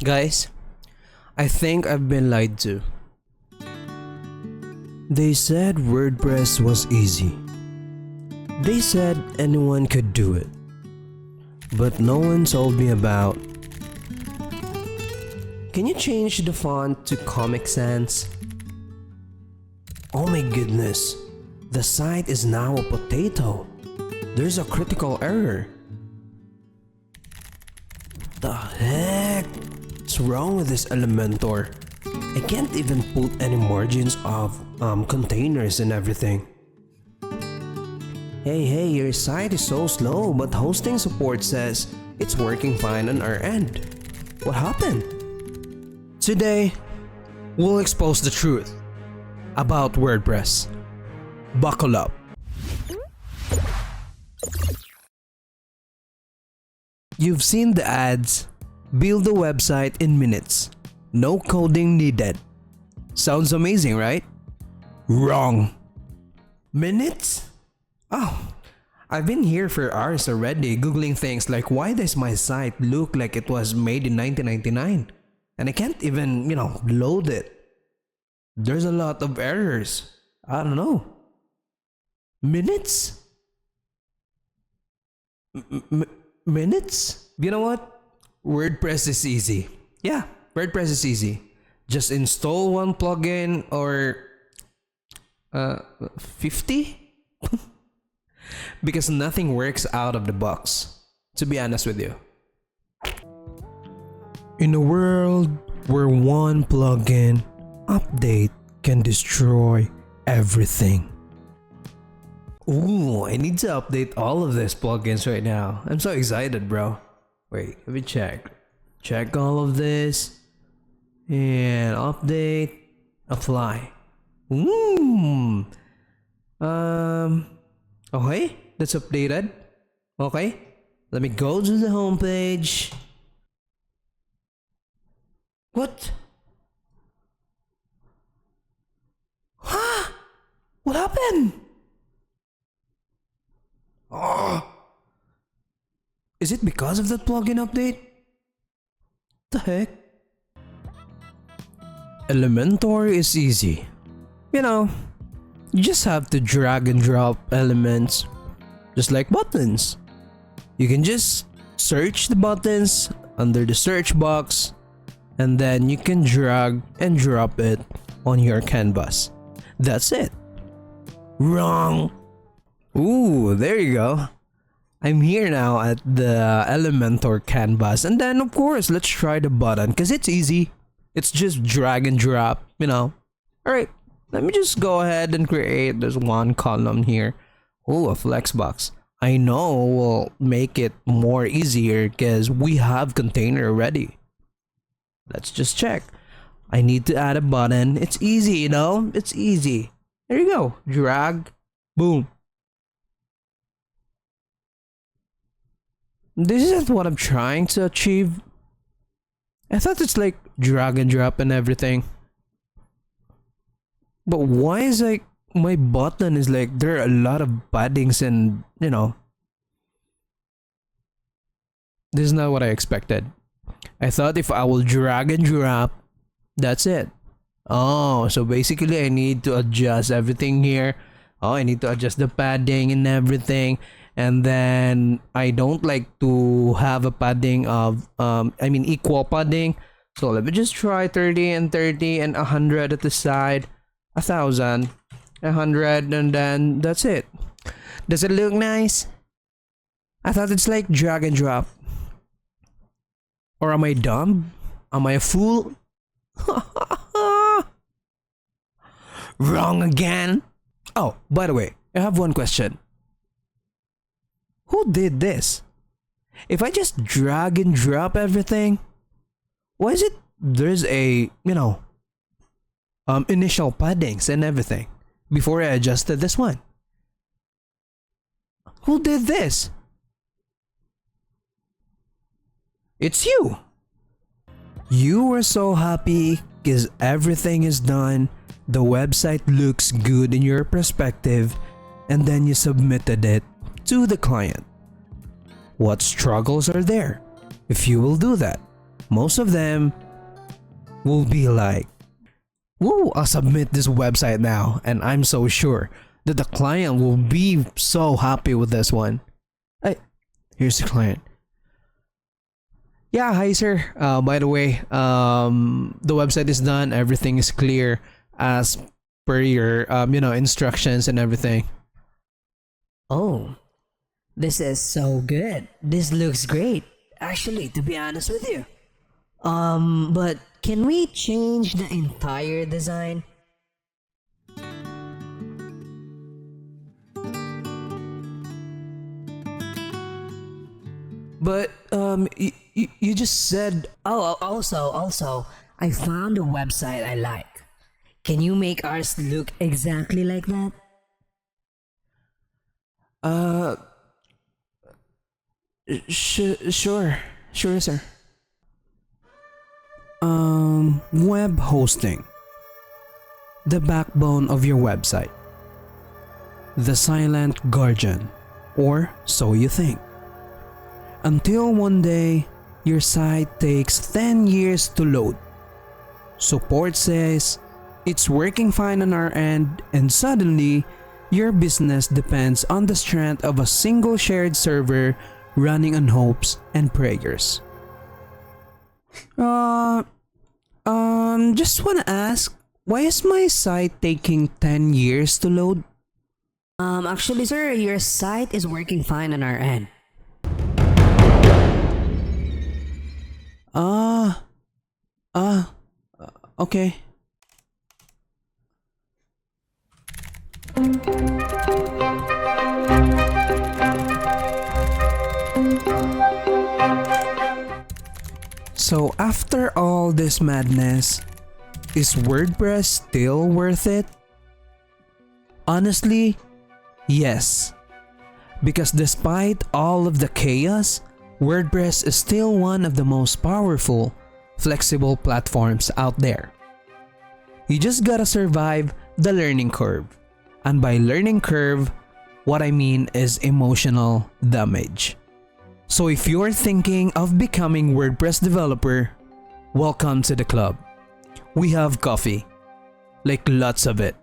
Guys, I think I've been lied to. They said WordPress was easy. They said anyone could do it. But no one told me about, can you change the font to Comic Sans? Oh my goodness, the site is now a potato. There's a critical error. The heck? What's wrong with this Elementor? I can't even put any margins of containers and everything. Hey, your site is so slow, but hosting support says it's working fine on our end. What happened? Today, we'll expose the truth about WordPress. Buckle up. You've seen the ads. Build a website in minutes. No coding needed. Sounds amazing, right? Wrong. Minutes? Oh, I've been here for hours already googling things like why does my site look like it was made in 1999 and I can't even, load it. There's a lot of errors. I don't know. Minutes? Minutes? You know what? WordPress is easy. Yeah, WordPress is easy. Just install one plugin or 50? Because nothing works out of the box, to be honest with you. In a world where one plugin update can destroy everything. Ooh, I need to update all of these plugins right now. I'm so excited, bro. Wait, let me check. Check all of this. And update. Apply. Okay, that's updated. Okay, let me go to the home page. What? Huh? What happened? Oh. Is it because of that plugin update? The heck? Elementor is easy. You just have to drag and drop elements, just like buttons. You can just search the buttons under the search box, and then you can drag and drop it on your canvas. That's it. Wrong. Ooh, there you go. I'm here now at the Elementor canvas, and then of course let's try the button because it's easy. It's just drag and drop, Alright, let me just go ahead and create this one column here. Oh, a flex box. I know will make it more easier because we have container already. Let's just check. I need to add a button. It's easy, It's easy. There you go. Drag. Boom. This isn't what I'm trying to achieve. I thought it's like drag and drop and everything. But why is my button is there are a lot of paddings and this is not what I expected. I thought if I will drag and drop, that's it. Oh, so basically I need to adjust everything here. Oh, I need to adjust the padding and everything. And then I don't like to have a padding of equal padding. So let me just try 30 and 30 and 100 at the side, 1,000, 100, and then that's it. Does it look nice? I thought it's like drag and drop. Or am I dumb? Am I a fool? Wrong again. Oh, by the way, I have one question. Who did this? If I just drag and drop everything, why is it there's a, initial paddings and everything before I adjusted this one? Who did this? It's you. You were so happy because everything is done. The website looks good in your perspective, and then you submitted it to the client. What struggles are there if you will do that? most of them will be like, "Woo, I'll submit this website now," and I'm so sure that the client will be so happy with this one. Hey, here's the client. Yeah, hi sir. By the way, the website is done. Everything is clear as per your instructions and everything. Oh, this is so good. This looks great. Actually, to be honest with you. But can we change the entire design? But you just said, Oh, also, I found a website I like. Can you make ours look exactly like that? uh, sure, sir. Web hosting, the backbone of your website, the silent guardian, or so you think. Until one day, your site takes 10 years to load. Support says it's working fine on our end, and suddenly, your business depends on the strength of a single shared server running on hopes and prayers. Just wanna ask, why is my site taking 10 years to load? Actually, sir, your site is working fine on our end. Ah, okay. So after all this madness, is WordPress still worth it? Honestly, yes. Because despite all of the chaos, WordPress is still one of the most powerful, flexible platforms out there. You just gotta survive the learning curve. And by learning curve, what I mean is emotional damage. So if you're thinking of becoming WordPress developer, welcome to the club. We have coffee, like lots of it.